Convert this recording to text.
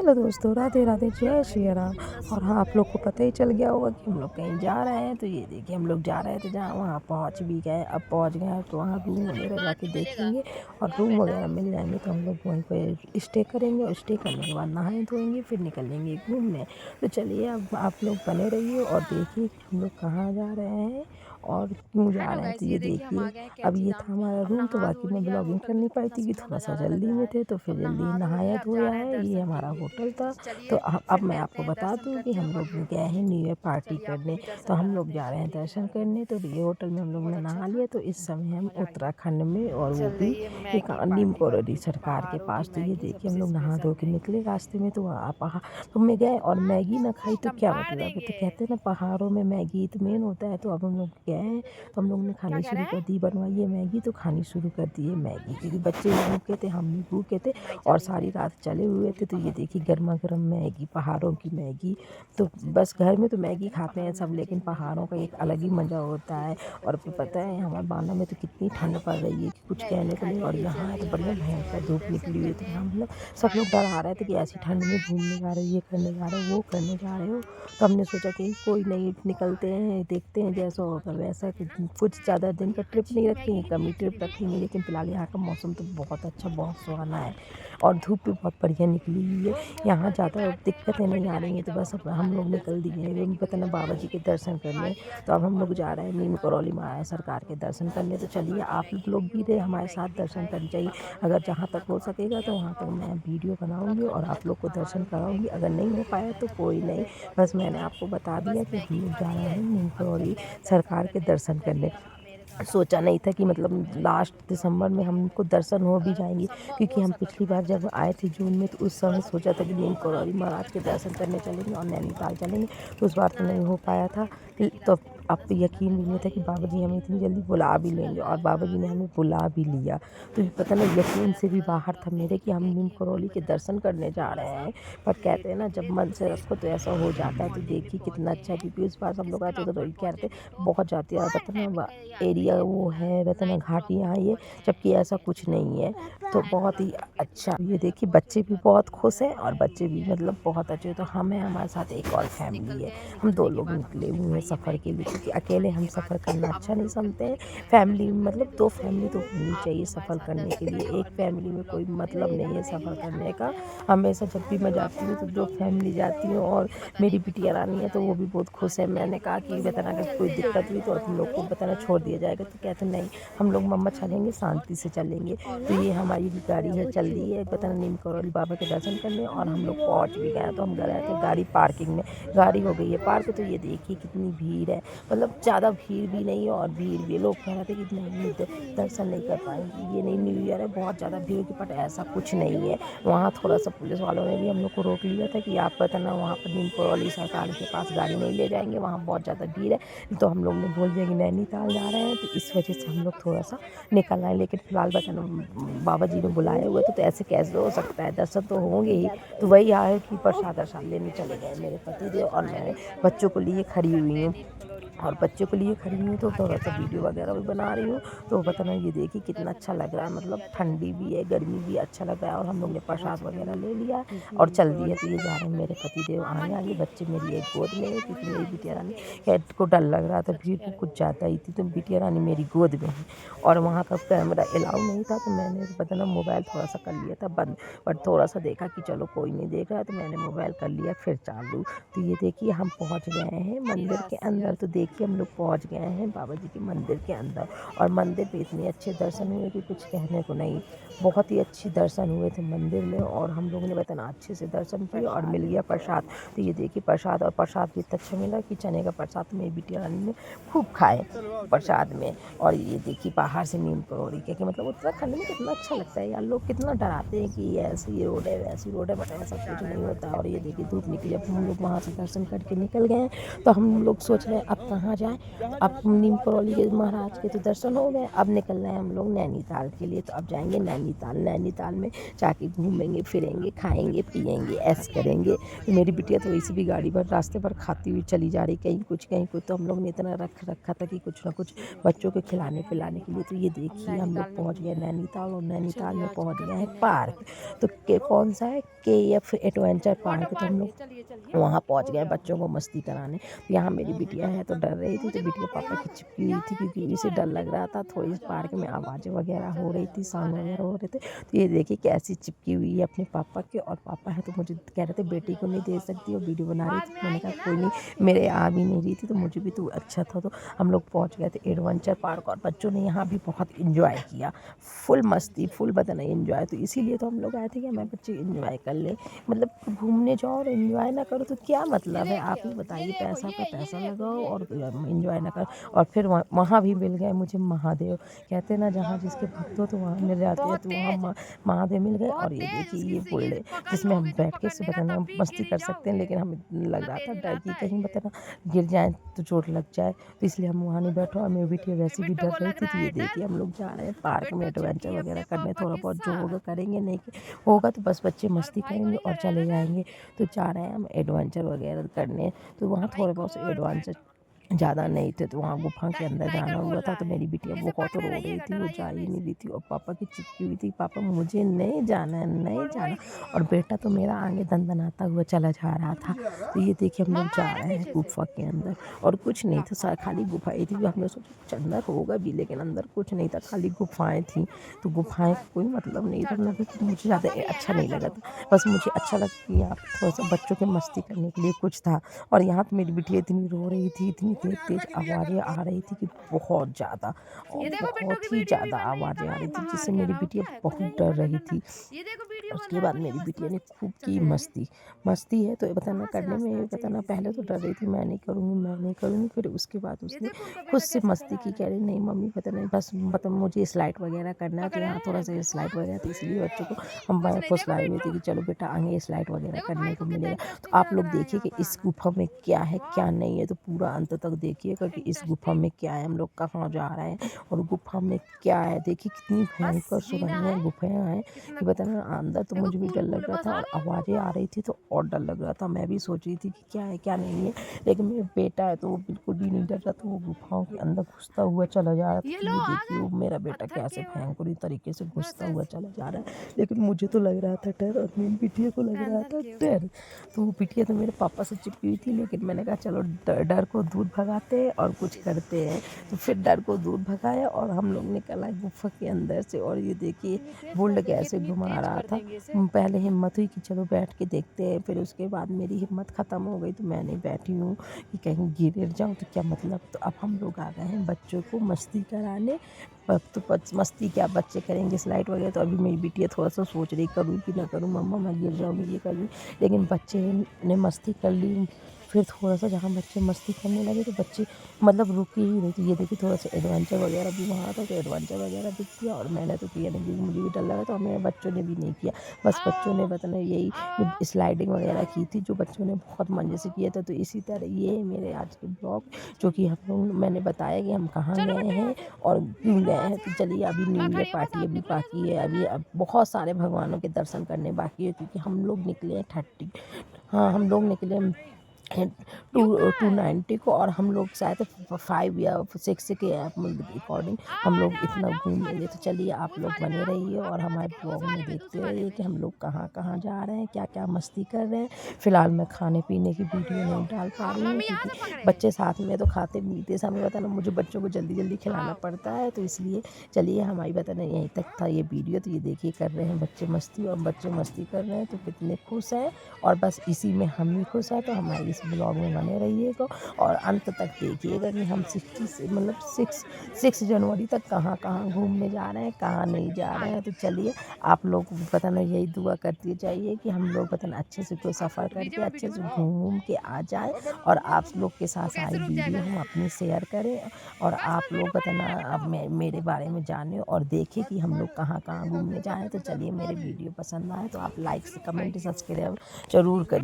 Hello दोस्तों, राधे राधे, जय श्री राम। और हाँ, आप लोग को पता ही चल गया होगा कि हम लोग कहीं जा रहे हैं। तो ये देखिए, हम लोग जा रहे थे जहाँ, वहाँ पहुँच भी गए। अब पहुँच गए हैं तो वहाँ रूम वगैरह जाके देखेंगे और रूम वगैरह मिल जाएंगे तो हम लोग वहीं पे स्टे करेंगे और स्टे करने के बाद नहाएं धोएंगे, फिर निकलेंगे घूमने। तो चलिए, अब आप लोग बने रहिए और देखिए कि हम लोग कहाँ जा रहे हैं और क्यों जा हेलो रहे हैं। तो गाइस, ये ये देखिए हम आ देखिए, गए हैं अब कैंची ये धाम। था हमारा अब रूम। तो नहा बाकी धो मैं लिया, ब्लॉगिंग कर होटल नहीं भी पाई कितना थी कि सुंदर थोड़ा सा नज़ारा लग जल्दी रहा में है। थे, तो फिर अब जल्दी नहा धो नहाया लिया, अब जा धोया रहे हैं है। ये दर्शन के हमारा लिए। होटल था। तो तो चलिए अब फिर मैं मिलते आपको हैं, बता दर्शन दूँ कि करते हम हैं लोग और गए हैं न्यू ईयर पार्टी चलिए आपको करने। भी दर्शन तो हम लोग कराते हैं। जा रहे ये हैं देखिए दर्शन हमारा रूम करने। तो ये होटल में हम लोग बहुत ने अच्छा नहा था। लिया। तो इस समय हम और आगे उत्तराखंड में, और वो चल भी रही है एक मैगी नीम पार्टी करोली वार्टी, सरकार के पहाड़ों की पास। तो ये मैगी देखिए, हम सबसे लोग नहा स्पेशल धो के मैगी। निकले रास्ते में। तो पहाड़ तो में गए और मैगी ना खाई तो क्या चंपा मतलब। तो देंगे। कहते हैं ना, पहाड़ों में मैगी तो मेन होता है। तो अब हम लोग गए हैं तो हम लोग ने क्या खानी कह रहे शुरू कर हैं? दी। बनवाइए मैगी, तो खानी शुरू कर दी है मैगी, क्योंकि बच्चे भी भूखे थे, हम भी भूखे थे नहीं चल और रही सारी मैगी, रात चले हुए वो भी थे। तो ये पहाड़ों की देखिए, मैगी। गर्मा गर्म मैगी, पहाड़ों की मैगी। तो सबसे बस अच्छा घर में तो कहते मैगी हैं ना, खाते हैं पहाड़ों में सब, अच्छी लेकिन मैगी पहाड़ों का बनती एक है। अलग ही मज़ा होता है। देखिए सब और बच्चे पता वगैरह है, सब हमारे बैठे बांदा हैं, में तो कितनी ठंड पड़ रही है कि कुछ मैगी कहने को नहीं। और खाएंगे। यहाँ है तो चलिए बढ़िया हमारी भयंकर सवारी धूप दर्शन निकली हुई है। तो करने हम लोग सब लोग गाड़ी डरा से रहे थे कि कैंची ऐसी ठंड धाम। में घूमने जा रहे हो, ये करने जा रहे हो, वो करने जा रहे हो। तो हमने सोचा कि कोई नहीं, निकलते हैं, देखते हैं मैगी जैसा वहाँ होगा की वैसा। फेमस है ना, कुछ ज़्यादा दिन का बढ़िया ट्रिप अच्छी नहीं रखेंगे, मैगी। कमी ट्रिप रखेंगे। लेकिन फ़िलहाल यहाँ का मौसम तो बहुत अच्छा, बहुत सुहाना है और धूप भी बहुत बढ़िया निकली हुई है। घूम घूम यहाँ करके ज़्यादा बैठते हैं दिक्कतें और नहीं फिर आ रही हैं। जाएंगे तो तब बस अब हम आ हम रहे लोग हैं निकल दर्शन करने दिए, मैगी पता ना, वगैरह। बाबा जी के दर्शन खा करने। लिया तो अब हम और लोग जा फिर रहे हैं नीम अपना करौली माया सरकार के दर्शन करने। तो चलिए, चंपा आप मैगी लोग भी भी हो रहे गई, हमारे साथ मैगी भी दर्शन करने। खाएंगे, चाहिए, पहाड़ों की अगर जहाँ मैगी तक हो नमक सकेगा तो तेल वहाँ तक और मैं वीडियो बनाऊंगी और उत्तराखंड है आप तो लोग को दर्शन पहाड़ों की कराऊंगी। मैगी अगर नहीं बनती हो है। पाया तो मैगी कोई बढ़िया नहीं। है, बस क्वालिटी मैंने है। आपको बता अब दिया बस कि हम मैगी लोग खा जा ली रहे है, हैं नीम अब करौली चल रहे हैं दर्शन सरकार के करने। दर्शन करने। चलिए आप मेरे साथ आओ। सोचा नहीं था कि मतलब लास्ट दिसंबर में हमको दर्शन हो भी जाएंगे, संभव क्योंकि हो हम सका तो पिछली मैं बार बता जब देती आए हूँ। थे जून में, तो उस समय सोचा था कि नीम करौली महाराज के दर्शन करने चलेंगे और नैनीताल चलेंगे। तो उस बार तो नहीं हो पाया था। तो अब यकीन भी नहीं था कि बाबा जी हमें इतनी जल्दी बुला भी लेंगे, और बाबा जी ने हमें बुला भी लिया। तो ये पता नहीं, यकीन से भी बाहर था मेरे कि हम नीम करौली के दर्शन करने जा रहे हैं। पर कहते हैं ना, जब मन से रखो तो ऐसा हो जाता है। तो मॉर्निंग में देखिए कितना पहुंचे अच्छा है, हैं। क्योंकि उस बार सब लोग आए थे किस तो पर कह पहुंचे रहे थे देखो, बहुत जाती है, पता ना टाइमिंग है यात्रा एरिया की। वो है, पता ना 9 घाटियाँ आई है। पहुंचे हैं जबकि ऐसा कैंची कुछ धाम। नहीं है। तो बहुत ही अच्छा, ये देखिए बच्चे भी बहुत खुश हैं और बच्चे भी मतलब बहुत अच्छे। तो हम हैं, हमारे साथ एक और बस निकल फैमिली है। गए हैं, हम दो निकलने के लोग बाद हम निकले लोग ने हुए हैं खाई है सफ़र के मैगी। लिए, क्योंकि मैगी अकेले खाने हम के बाद सफ़र करना अब अच्छा हम नहीं लोग समझते कल हैं। निकल रहे हैं फैमिली दर्शन में करने। मतलब दो फैमिली तो तो होनी आप चाहिए भी हमारे सफ़र साथ करने के दर्शन लिए। करें एक और मेरे फैमिली में कोई ब्लॉग को बने मतलब रहिएगा। नहीं है सफ़र करने का। हमेशा जब भी मैं जाती हूँ तो आपको दो ब्लॉग फैमिली जाती हूँ। और मेरी बताने में बिटिया कहाँ रानी कहाँ है तो आए वो हैं, भी बहुत खुश है। आगे मैंने कहा कि बस बताना, अगर कोई चलते जा दिक्कत रहे हुई हैं तो और हम लोग को आगे बताना, छोड़ दिया जाएगा। तो कहते नहीं, हम लोग मम्मा चलेंगे शांति से चलेंगे। और तो ये बताइए। हमारी भी गाड़ी है, चल दी है पता नहीं नीम करौली बाबा के दर्शन करने, और हम लोग पहुँच भी गए हैं। तो हम गए थे गाड़ी पार्किंग में, गाड़ी हो गई है पार्क। तो ये देखिए कितनी भीड़ है, मतलब ज़्यादा भीड़ भी नहीं है और भीड़ भी। लोग कह रहे थे कि नहीं दर्शन नहीं कर पाएंगे, ये नहीं, न्यू ईयर है, बहुत ज़्यादा भीड़ होगी। बट ऐसा कुछ नहीं है। वहाँ थोड़ा सा पुलिस वालों ने भी हम लोग को रोक लिया था कि आप पता ना वहाँ पर नीम करौली सरकार के पास गाड़ी नहीं ले जाएंगे, वहाँ बहुत ज़्यादा भीड़ है। तो हम लोग ने बोल दिया कि नैनीताल जा रहे हैं, तो इस वजह से हम लोग थोड़ा सा निकल आए। लेकिन फिलहाल बता ना, बाबा जी ने बुलाए हुए तो ऐसे कैसे हो सकता है, दर्शन तो होंगे ही। तो वही आए कि प्रसाद वरसाद लेने चले गए मेरे पति देव, और मैं चलिए हम बच्चों को लोग लिए अब खड़ी हुई चलते हैं हूँ। नीम करोली और माँ। बच्चों के लिए खड़ी हुई हूँ तो वहाँ थोड़ा के सा बाद वीडियो वगैरह भी बना रही हूँ। तो बताना, ये देखिए कितना दर्शन अच्छा लग वर्शन रहा है, करने मतलब लिया तो ठंडी भी है, गर्मी भी, अच्छा लग रहा है। और हम लोग ने पहुँच प्रसाद गए वगैरह हम ले लिया लोग और नीम चल दिए। तो करौली। ये जा रहे हैं मेरे पति देव, आगे आगे बच्चे मेरी एक गोद में है, क्योंकि मेरी बिटिया रानी सच को डर लग रहा था, भीड़ कह रहे कुछ हो। ज़्यादा ही थी। तो बिटिया रानी मेरी गोद में है। और वहाँ का कैमरा अलाउ नहीं था, तो मैंने पता ना मोबाइल थोड़ा सा कर लिया था बंद। बट थोड़ा सा देखा कि चलो कोई नहीं देख रहा है, तो मैंने मोबाइल कर लिया फिर चालू। तो ये देखिए हम पहुँच गए हैं मंदिर के अंदर। तो देखिए हम लोग पहुँच गए हैं बाबा जी के मंदिर के अंदर। और मंदिर में इतने अच्छे दर्शन हुए कि कुछ कहने को नहीं। बहुत ही अच्छी दर्शन हुए थे मंदिर में, और हम लोगों ने बताना अच्छे से दर्शन किए और मिल गया प्रसाद। तो ये देखिए प्रसाद, और प्रसाद भी इतना अच्छा मिला कि चने का प्रसाद तो मेरी बिटिया रानी ने खूब खाए प्रसाद में। और ये देखिए बाहर से नीम करौली के, कि मतलब उत्तराखंड में कितना अच्छा लगता है यार। लोग कितना डराते हैं कि ऐसी रोड है वैसी रोड है, बट ऐसा जा कुछ रहे हैं नहीं हमारे होता। और साथ ये मैगी देखिए वैगी धूप खाने। निकली, अब हम लोग वहाँ से दर्शन करके निकल गए हैं। तो हम लोग सोच रहे हैं अब कहाँ जाएँ। अब नीम करौली के महाराज के तो दर्शन हो गए, अब निकल रहे हैं हम लोग नैनीताल के लिए। तो अब जाएँगे नैनीताल। नैनीताल में जाके घूमेंगे फिरेंगे, खाएँगे पिएँगे, ऐश करेंगे। तो मेरी बिटिया तो वैसे भी गाड़ी पर रास्ते पर खाती हुई चली जा रही, कहीं कुछ कहीं कुछ। तो हम लोग ने इतना रख रखा था कि कुछ ना कुछ बच्चों को खिलाने पिलाने के लिए। तो ये देखिए हम लोग पहुँच गए नैनीताल, और नैनीताल में पहुँच गए हैं पार्क। तो कौन सा है, KF एडवेंचर पार्क। तो हम लोग वहाँ पहुँच गए बच्चों को मस्ती कराने। यहाँ मेरी बिटिया है तो डर रही थी, तो बिटिया पापा की चिपकी हुई थी क्योंकि उसे डर लग रहा था। थोड़ी पार्क में आवाज़ें वगैरह हो रही थी, साउंड वगैरह हो रहे थे। तो ये देखिए कैसी चिपकी हुई है अपने पापा के। और पापा है तो मुझे कह रहे थे बेटी को नहीं दे सकती, और वीडियो बना रही थी। मैंने कहा कोई नहीं, मेरे आ भी नहीं रही थी तो मुझे भी तो अच्छा था। तो हम लोग पहुँच गए थे एडवेंचर पार्क, और बच्चों ने यहाँ भी बहुत इंजॉय किया, फुल मस्ती, फुल बताना इंजॉय। तो इसीलिए तो हम लोग आए थे कि हमारे बच्चे इंजॉय कर ले। मतलब घूमने जाओ और एंजॉय ना करो तो क्या मतलब है, आप ही बताइए। पैसा का पैसा लगाओ और एंजॉय ना करो। और फिर वहाँ भी मिल गए मुझे महादेव। कहते हैं ना जहाँ जिसके भक्त हो तो वहाँ मिल जाते हैं। तो वहाँ महादेव मिल गए। और ये देखिए ये बुल्ले जिसमें हम बैठ के से बताना मस्ती कर सकते हैं, लेकिन हमें लग रहा था डर कि कहीं बताना गिर जाए तो चोट लग जाए। तो इसलिए हम वहाँ नहीं बैठो। और मेरी बेटी वैसे भी डर रही थी। तो ये देखिए हम लोग जा रहे हैं पार्क में एडवेंचर वगैरह करने। थोड़ा बहुत जो होगा करेंगे, नहीं होगा तो बस बच्चे मस्ती करेंगे और चले जाएंगे। तो जा रहे हैं हम एडवेंचर वगैरह करने। तो वहाँ थोड़े बहुत से एडवेंचर ज़्यादा नहीं थे। तो वहाँ गुफा के अंदर जाना हुआ था। तो मेरी बिटिया बहुत रो रही थी, वो जा ही नहीं रही थी, और पापा की चिपकी हुई थी, पापा मुझे नहीं जाना है, नहीं जाना। और बेटा तो मेरा आगे दनदनाता हुआ चला जा रहा था। तो ये देखिए हम लोग जा रहे हैं गुफा के अंदर, और कुछ नहीं था, खाली गुफाएं थी। हमने सोचा कुछ अंदर होगा भी, लेकिन अंदर कुछ नहीं था, खाली गुफाएं थी। तो गुफाएं का कोई मतलब नहीं था। मुझे ज़्यादा अच्छा नहीं लगा था। बस मुझे अच्छा लगा कि यहाँ थोड़ा सा बच्चों के मस्ती करने के लिए कुछ था। और यहाँ तो मेरी बिटिया इतनी रो रही थी, इतनी तेज तेज आवाज़ें आ रही थी कि बहुत ज़्यादा, और बहुत ही ज़्यादा आवाज़ें आ रही थी, जिससे मेरी बिटिया बहुत डर रही थी। उसके बाद मेरी बिटिया ने खूब की मस्ती। मस्ती है तो ये बताना करने में, ये बताना पहले तो डर रही थी, मैं नहीं करूँगी, मैं नहीं करूँगी। फिर उसके बाद उसने खुद से मस्ती की, कह रही नहीं मम्मी पता नहीं, बस मतलब मुझे स्लाइड वगैरह करना है। तो यहाँ थोड़ा सा स्लाइड वगैरह थी, इसलिए बच्चों को हम फुसलाए हुए थे कि चलो बेटा आगे स्लाइड वगैरह करने को मिलेगा। तो आप लोग देखिए कि इस गुफा में क्या है क्या नहीं है, तो पूरा अंत तक देखिएगा कि इस गुफा में क्या है, हम लोग कहाँ जा रहे हैं और गुफा में क्या है। देखिए कितनी भयंकर सुरंगें गुफाएं हैं कि बताना। अंदर तो मुझे भी डर लग रहा था, और आवाज़ें आ रही थी तो और डर लग रहा था। मैं भी सोच रही थी कि क्या है क्या नहीं है, लेकिन मेरा बेटा है तो वो बिल्कुल भी नहीं डर रहा था। वो गुफाओं के अंदर घुसता हुआ चला जा रहा था। ये देखिए वो मेरा बेटा कैसे भयंकर तरीके से घुसता हुआ चला जा रहा है, लेकिन मुझे तो लग रहा था डर, और मेरी बिटिया को लग रहा था डर। तो वो बिटिया तो मेरे पापा से चिपकी हुई थी, लेकिन मैंने कहा चलो डर को दूर भगाते हैं और कुछ करते हैं। तो फिर डर को दूर भगाया और हम लोग निकल आए गुफा के अंदर से। और ये देखिए बुल्ड कैसे घुमा रहा था। पहले हिम्मत हुई कि चलो बैठ के देखते हैं, फिर उसके बाद मेरी हिम्मत ख़त्म हो गई, तो मैं नहीं बैठी हूँ कि कहीं गिर जाऊँ तो क्या मतलब। तो अब हम लोग आ गए हैं बच्चों को मस्ती कराने। अब तो मस्ती क्या बच्चे करेंगे स्लाइड वगैरह। तो अभी मेरी बिटिया थोड़ा सा सोच रही करूँ कि ना करूँ, मम्मा मैं गिर जाऊँगी, ये करूँ। लेकिन बच्चे ने मस्ती कर ली। फिर थोड़ा सा जहाँ बच्चे मस्ती करने लगे तो बच्चे मतलब रुके ही नहीं। तो ये देखिए थोड़ा सा एडवेंचर वगैरह भी वहाँ था, तो एडवेंचर वगैरह भी किया। और मैंने तो किया नहीं क्योंकि मुझे भी डर लगा था, और मेरे बच्चों ने भी नहीं किया। बस बच्चों ने बताना यही स्लाइडिंग वगैरह की थी, जो बच्चों ने बहुत मज़े से किया था। तो इसी तरह ये है मेरे आज के ब्लॉग, जो कि हम लोग मैंने बताया कि हम कहाँ गए हैं और क्यों गए हैं। तो चलिए अभी न्यू ईयर पार्टी अभी बाकी है, अभी अब बहुत सारे भगवानों के दर्शन करने बाकी है, क्योंकि हम लोग निकले हैं 30, हाँ हम लोग निकले 290 को, और हम लोग शायद 5 या 6 के अकॉर्डिंग हम लोग इतना घूम लेंगे। तो चलिए आप लोग बने रहिए और हमारे ब्लॉग में देखते रहिए कि हम लोग कहाँ कहाँ जा रहे हैं, क्या क्या मस्ती कर रहे हैं। फ़िलहाल मैं खाने पीने की वीडियो नहीं डाल पा रही हूँ, क्योंकि बच्चे साथ में तो खाते पीते समय बताना मुझे बच्चों को जल्दी जल्दी खिलाना पड़ता है। तो इसलिए चलिए हमारी बताना यहीं तक था ये वीडियो। तो ये देखिए कर रहे हैं बच्चे मस्ती, और बच्चे मस्ती कर रहे हैं तो कितने खुश हैं, और बस इसी में हम भी खुश हैं। तो हमारे इस ब्लॉग में बने रहिएगा और अंत तक देखिएगा कि हम 6 जनवरी तक कहाँ कहाँ घूमने जा रहे हैं, कहाँ नहीं जा रहे हैं। तो चलिए आप लोग बताना यही दुआ करते जाइए कि हम लोग बताना अच्छे से कोई सफ़र करके अच्छे से घूम के आ जाए, और आप लोग के साथ सारी वीडियो हम अपनी शेयर करें, और आप लोग बताना अब मेरे बारे में जाने और देखें कि हम लोग कहाँ कहाँ घूमने जाएँ। तो चलिए मेरे वीडियो पसंद आए तो आप लाइक से कमेंट सब्सक्राइब ज़रूर करिए।